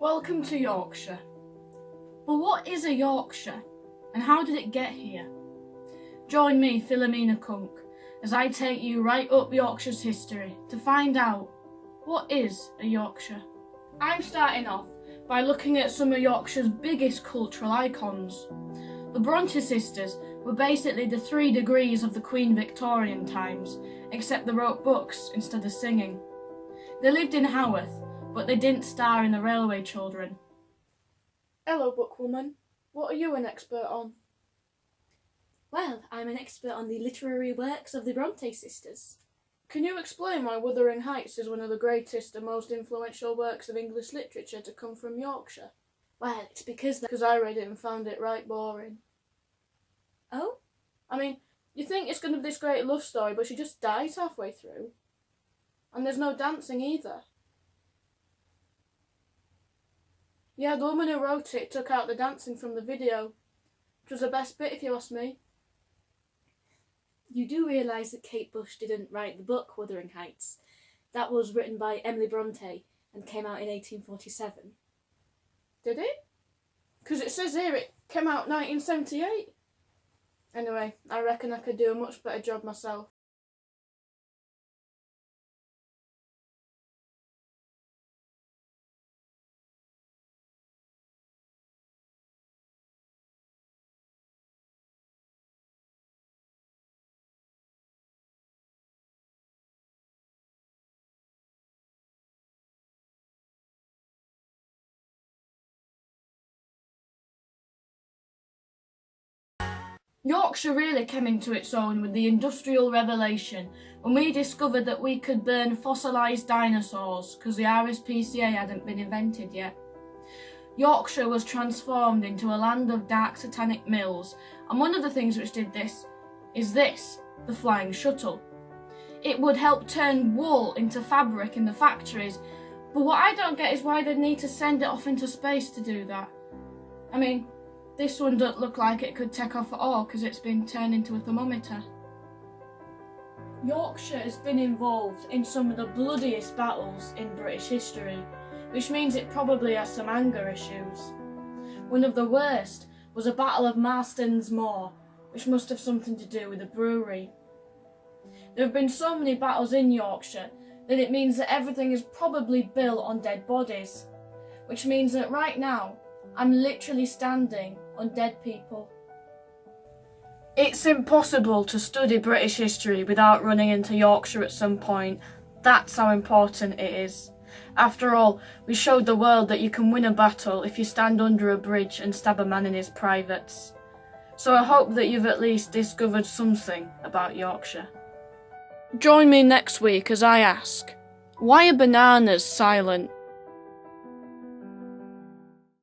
Welcome to Yorkshire. But what is a Yorkshire, and how did it get here? Join me, Cunk, as I take you right up Yorkshire's history to find out what is a Yorkshire. I'm starting off by looking at some of Yorkshire's biggest cultural icons. The Bronte sisters were basically the 3 degrees of the Queen Victorian times, except they wrote books instead of singing. They lived in Haworth, but they didn't star in the Railway Children. Hello, bookwoman. What are you an expert on? Well, I'm an expert on the literary works of the Bronte sisters. Can you explain why Wuthering Heights is one of the greatest and most influential works of English literature to come from Yorkshire? Well, it's because I read it and found it right boring. Oh? I mean, you think it's going to be this great love story, but she just dies halfway through. And there's no dancing either. Yeah, the woman who wrote it took out the dancing from the video, which was the best bit if you ask me. You do realise that Kate Bush didn't write the book Wuthering Heights. That was written by Emily Bronte and came out in 1847. Did it? Because it says here it came out 1978. Anyway, I reckon I could do a much better job myself. Yorkshire really came into its own with the Industrial Revolution, when we discovered that we could burn fossilised dinosaurs because the RSPCA hadn't been invented yet. Yorkshire was transformed into a land of dark satanic mills, and one of the things which did this is the flying shuttle. It would help turn wool into fabric in the factories, but what I don't get is why they need to send it off into space to do that. I mean, this one doesn't look like it could take off at all because it's been turned into a thermometer. Yorkshire has been involved in some of the bloodiest battles in British history, which means it probably has some anger issues. One of the worst was a battle of Marston's Moor, which must have something to do with a brewery. There have been so many battles in Yorkshire that it means that everything is probably built on dead bodies, which means that right now I'm literally standing on dead people. It's impossible to study British history without running into Yorkshire at some point. That's how important it is. After all, we showed the world that you can win a battle if you stand under a bridge and stab a man in his privates. So I hope that you've at least discovered something about Yorkshire. Join me next week as I ask, why are bananas silent?